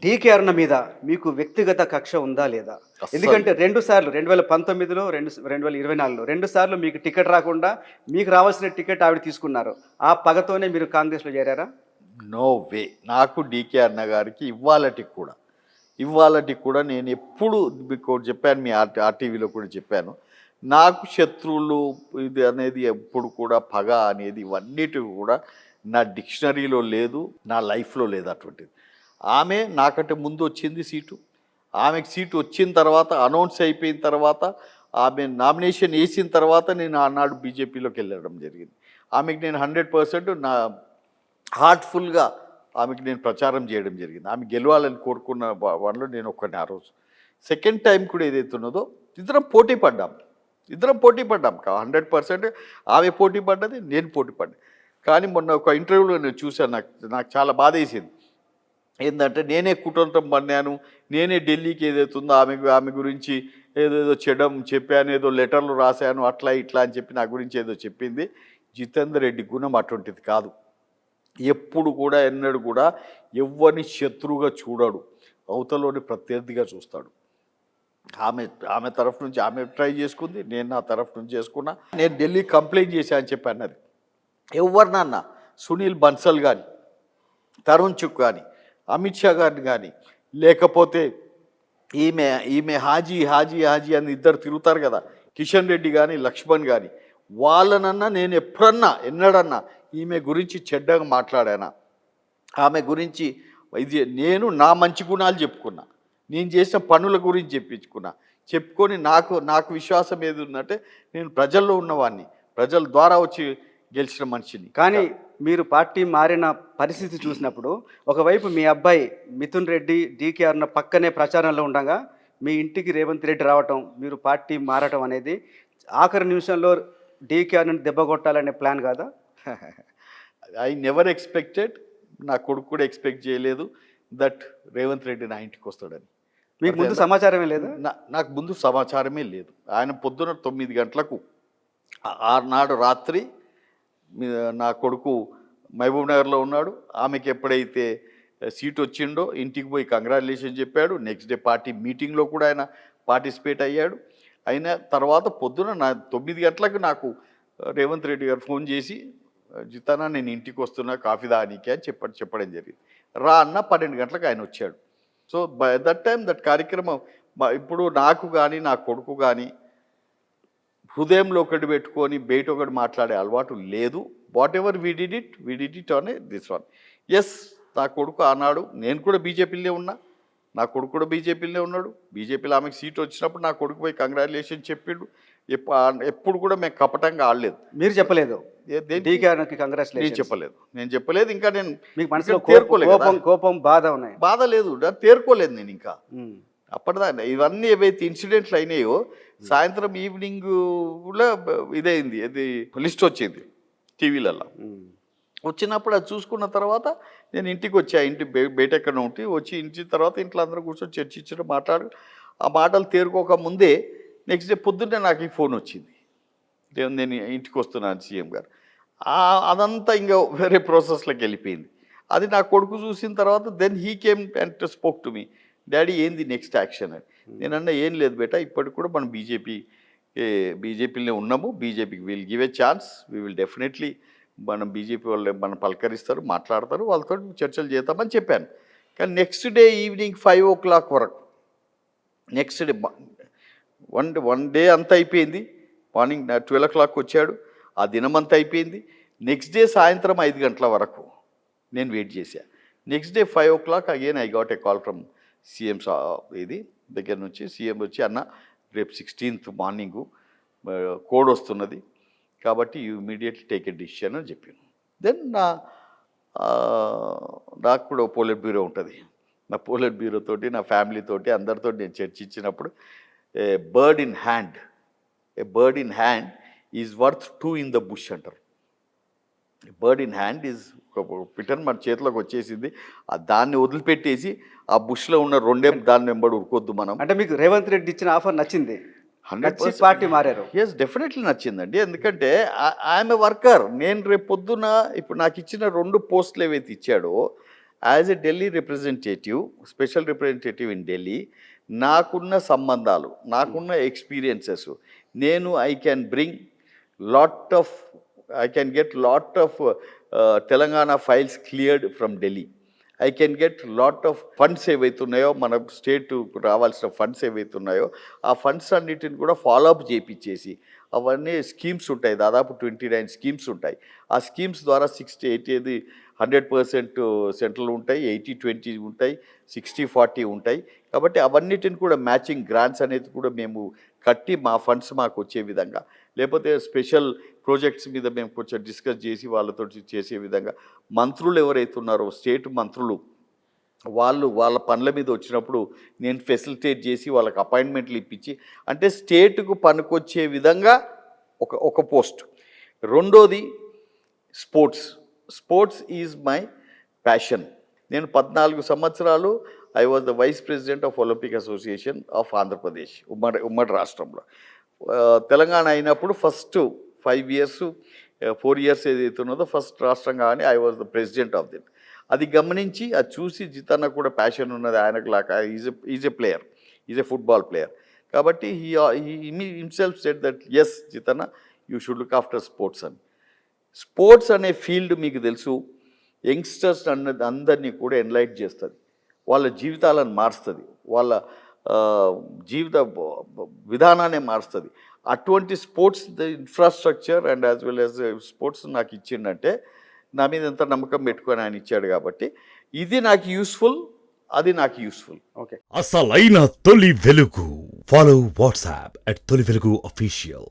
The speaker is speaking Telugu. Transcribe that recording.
డీకే అరుణ మీద మీకు వ్యక్తిగత కక్ష ఉందా లేదా? అస్సలు ఎందుకంటే 2 సార్లు 2019లో, 2024లో 2 సార్లు మీకు టికెట్ రాకుండా మీకు రావాల్సిన టికెట్ ఆవిడ తీసుకున్నారు. ఆ పగతోనే మీరు కాంగ్రెస్‌లో చేరారా? No way. నాకు డీకే అన్న గారికి ఇవ్వాలటికి కూడా నేను ఎప్పుడు మీకు ఒకటి చెప్పాను, మీ ఆర్టీవీలో కూడా చెప్పాను. నాకు శత్రువులు ఇది అనేది ఎప్పుడు కూడా పగ అనేది ఇవన్నిటివి కూడా నా డిక్షనరీలో లేదు, నా లైఫ్‌లో లేదు అటువంటిది. ఆమె నాకంటే ముందు వచ్చింది సీటు. ఆమెకు సీటు వచ్చిన తర్వాత అనౌన్స్ అయిపోయిన తర్వాత ఆమె నామినేషన్ వేసిన తర్వాత నేను ఆనాడు బీజేపీలోకి వెళ్ళడం జరిగింది. ఆమెకు నేను 100% నా హార్ట్ఫుల్గా ఆమెకి నేను ప్రచారం చేయడం జరిగింది. ఆమె గెలవాలని కోరుకున్న వాళ్ళలో నేను ఒక్కడిని ఆ రోజు. సెకండ్ టైం కూడా ఏదైతే ఉన్నదో ఇద్దరం పోటీ పడ్డాం. 100% ఆమె పోటీ పడ్డది, నేను పోటీ పడ్డా. కానీ మొన్న ఒక ఇంటర్వ్యూలో నేను చూశాను, నాకు చాలా బాధ వేసింది. ఏంటంటే నేనే కుటుంబం పడినాను, నేనే ఢిల్లీకి ఏదైతే ఉందో ఆమె గురించి ఏదేదో చెప్పాను, ఏదో లెటర్లు రాశాను, అట్లా ఇట్లా అని చెప్పి నా గురించి ఏదో చెప్పింది. జితేందర్ రెడ్డి గుణం అటువంటిది కాదు. ఎప్పుడు కూడా ఎన్నడూ కూడా ఎవ్వరిని శత్రువుగా చూడడు, అవతలోని ప్రత్యర్థిగా చూస్తాడు. ఆమె తరఫు నుంచి ఆమె ట్రై చేసుకుంది, నేను నా తరఫు నుంచి చేసుకున్నా. నేను ఢిల్లీ కంప్లైంట్ చేశా అని చెప్పి అన్నది. ఎవరినన్నా సునీల్ బన్సల్ కానీ, తరుణ్ చుక్ కానీ, అమిత్ షా గారిని కానీ, లేకపోతే ఈమె హాజీ అని ఇద్దరు తిరుగుతారు కదా, కిషన్ రెడ్డి కానీ, లక్ష్మణ్ కానీ, వాళ్ళనన్నా నేను ఎన్నడన్నా ఈమె గురించి చెడ్డగా మాట్లాడానా? ఆమె గురించి నేను నా మంచి గుణాలు చెప్పుకున్నా, నేను చేసిన పనుల గురించి చెప్పుకొని నాకు విశ్వాసం ఏది ఉందంటే నేను ప్రజల్లో ఉన్నవాడిని, ప్రజల ద్వారా వచ్చి గెలిచిన మనిషిని. కానీ మీరు పార్టీ మారిన పరిస్థితి చూసినప్పుడు ఒకవైపు మీ అబ్బాయి మిథున్ రెడ్డి డీకే అరుణ పక్కనే ప్రచారంలో ఉండగా మీ ఇంటికి రేవంత్ రెడ్డి రావటం, మీరు పార్టీ మారటం అనేది ఆఖరి నిమిషంలో డీకే అరుణని దెబ్బ కొట్టాలనే ప్లాన్ కాదా? ఐ నెవర్ ఎక్స్పెక్టెడ్, నా కొడుకు కూడా ఎక్స్పెక్ట్ చేయలేదు దట్ రేవంత్ రెడ్డి నా ఇంటికి వస్తాడని. మీకు ముందు సమాచారమే లేదా? నాకు ముందు సమాచారమే లేదు. ఆయన పొద్దున 9 గంటలకు ఆనాడు రాత్రి నా కొడుకు మహబూబ్ నగర్లో ఉన్నాడు. ఆమెకి ఎప్పుడైతే సీట్ వచ్చిండో ఇంటికి పోయి కంగ్రాచులేషన్ చెప్పాడు. నెక్స్ట్ డే పార్టీ మీటింగ్లో కూడా ఆయన పార్టిసిపేట్ అయ్యాడు. అయిన తర్వాత పొద్దున 9 గంటలకు నాకు రేవంత్ రెడ్డి గారు ఫోన్ చేసి, జితానా నేను ఇంటికి వస్తున్నా, కాఫీ తాగనీకి అని చెప్పడం జరిగింది. రా అన్న 12 గంటలకు ఆయన వచ్చాడు. So by that time that కార్యక్రమం ఇప్పుడు నాకు కానీ నా కొడుకు కానీ హృదయంలో ఒకటి పెట్టుకొని బయట ఒకటి మాట్లాడే అలవాటు లేదు. Whatever we did it on this one. Yes, నా కొడుకు ఆనాడు, నేను కూడా బీజేపీలోనే ఉన్నా, నా కొడుకు కూడా బీజేపీలోనే ఉన్నాడు. బీజేపీలో ఆమెకు సీట్ వచ్చినప్పుడు నా కొడుకు పోయి కంగ్రాచులేషన్ చెప్పిండు. ఎప్పుడు కూడా మేము కపటంగా ఆడలేదు. మీరు చెప్పలేదు? నేను చెప్పలేదు. ఇంకా నేను మీకు మనసులో తేరుకోలేదు, కోపం బాధ ఉన్నాయి? బాధ లేదు, తేరుకోలేదు నేను ఇంకా. అప్పటిదాకా ఇవన్నీ ఏవైతే ఇన్సిడెంట్లు అయినాయో సాయంత్రం ఈవినింగ్ కూడా ఇదైంది, అది లిస్ట్ వచ్చింది టీవీలలో. వచ్చినప్పుడు అది చూసుకున్న తర్వాత నేను ఇంటికి వచ్చా. ఇంటి బయట ఎక్కడ వచ్చి ఇంటి తర్వాత ఇంట్లో అందరూ కూర్చొని చర్చించడం మాట్లాడు. ఆ మాటలు తేరుకోక ముందే నెక్స్ట్ డే పొద్దున్నే నాకు ఈ ఫోన్ వచ్చింది, నేను ఇంటికి వస్తున్నాను సీఎం గారు. అదంతా ఇంకా వేరే ప్రాసెస్లోకి వెళ్ళిపోయింది. అది నా కొడుకు చూసిన తర్వాత then he came and spoke to me, daddy ఏంది నెక్స్ట్ యాక్షన్ అని. నేనన్నా ఏం లేదు బేటా, ఇప్పటికి కూడా మనం బీజేపీలోనే ఉన్నాము, బీజేపీకి will give a chance, we will definitely మనం బీజేపీ వాళ్ళు మనం పలకరిస్తారు, మాట్లాడతారు, వాళ్ళతో చర్చలు చేద్దామని చెప్పాను. కానీ నెక్స్ట్ డే ఈవినింగ్ 5 o'clock వరకు, నెక్స్ట్ డే వన్ డే అంతా అయిపోయింది. మార్నింగ్ 12 o'clock వచ్చాడు, ఆ దినమంతా అయిపోయింది. నెక్స్ట్ డే సాయంత్రం 5 గంటల వరకు నేను వెయిట్ చేశాను. Next day 5 o'clock again I got a call from CM ఇది దగ్గర నుంచి. సీఎం వచ్చి, అన్న రేపు 16th మార్నింగు కోడ్ వస్తున్నది కాబట్టి you immediately take a decision అని చెప్పాను. దెన్ నాకు కూడా పోలిట్ బ్యూరో ఉంటుంది. నా పోలిట్ బ్యూరో తోటి, నా ఫ్యామిలీతోటి, అందరితో నేను చర్చించినప్పుడు ఏ bird in hand is worth 2 in the bush అంటారు. బర్డ్ ఇన్ హ్యాండ్ ఈజ్ ఒక పిటన్ మన చేతిలోకి వచ్చేసింది, దాన్ని వదిలిపెట్టేసి ఆ బుష్లో ఉన్న దాన్ని వెంబడి ఉరుకొద్దు మనం. అంటే మీకు రేవంత్ రెడ్డి ఇచ్చిన ఆఫర్ నచ్చింది? 100% పార్టీ మారారు? ఎస్, డెఫినెట్లీ నచ్చిందండి. ఎందుకంటే ఐఎమ్ ఏ వర్కర్. నేను రేపు పొద్దున ఇప్పుడు నాకు ఇచ్చిన 2 పోస్టులు ఏవైతే ఇచ్చాడో as a Delhi representative, special representative in Delhi, నాకున్న సంబంధాలు, నాకున్న ఎక్స్పీరియన్సెస్, నేను I can get lot of Telangana files cleared from Delhi. I can get lot of funds ఏవైతున్నాయో, మన స్టేట్ రావాల్సిన ఫండ్స్ ఏవైతున్నాయో ఆ ఫండ్స్ అన్నిటిని కూడా ఫాలోఅప్ చేయించేసి, అవన్నీ స్కీమ్స్ ఉంటాయి, దాదాపు 29 స్కీమ్స్ ఉంటాయి. ఆ స్కీమ్స్ ద్వారా 60-80 100% సెంట్రల్ ఉంటాయి, 80-20 ఉంటాయి, 60-40 ఉంటాయి. కాబట్టి అవన్నిటిని కూడా మ్యాచింగ్ గ్రాంట్స్ అనేది కూడా మేము కట్టి మా ఫండ్స్ మాకు వచ్చే విధంగా, లేకపోతే స్పెషల్ ప్రాజెక్ట్స్ మీద మేము కొంచెం డిస్కస్ చేసి వాళ్ళతో చేసే విధంగా, మంత్రులు ఎవరైతే ఉన్నారో స్టేట్ మంత్రులు, వాళ్ళు వాళ్ళ పనుల మీద వచ్చినప్పుడు నేను ఫెసిలిటేట్ చేసి వాళ్ళకి అపాయింట్మెంట్లు ఇప్పించి, అంటే స్టేట్కు పనికొచ్చే విధంగా ఒక పోస్ట్. రెండోది స్పోర్ట్స్ ఈజ్ మై ప్యాషన్. నేను 14 సంవత్సరాలు I was the vice president of Olympic association of Andhra Pradesh, ఉమ్మడి రాష్ట్రంలో. తెలంగాణ అయినప్పుడు ఫస్ట్ 5 years 4 years ఏదైతే ఉన్నదో ఫస్ట్ రాష్ట్రంగా అని I was the president of that. అది గమనించి, అది చూసి జితన్న కూడా ప్యాషన్ ఉన్నది ఆయనకు లాగా, is a player, is a football player. కాబట్టి himself said that S Jitanna, you should look after sports అని. స్పోర్ట్స్ అనే ఫీల్డ్ మీకు తెలుసు, యంగ్స్టర్స్ అందరినీ కూడా ఎన్లైట్ చేస్తుంది, వాళ్ళ జీవితాలను మారుస్తుంది, వాళ్ళ జీవిత విధానాన్ని మారుస్తుంది. అటువంటి sports infrastructure and as well as sports నాకు ఇచ్చిందంటే నా మీద ఎంత నమ్మకం పెట్టుకొని ఆయన ఇచ్చాడు. కాబట్టి ఇది నాకు యూస్ఫుల్, అది నాకు యూస్ఫుల్. ఓకే. అసలైన తొలి వెలుగు. ఫాలో వాట్సాప్ @తొలి వెలుగు అఫీషియల్.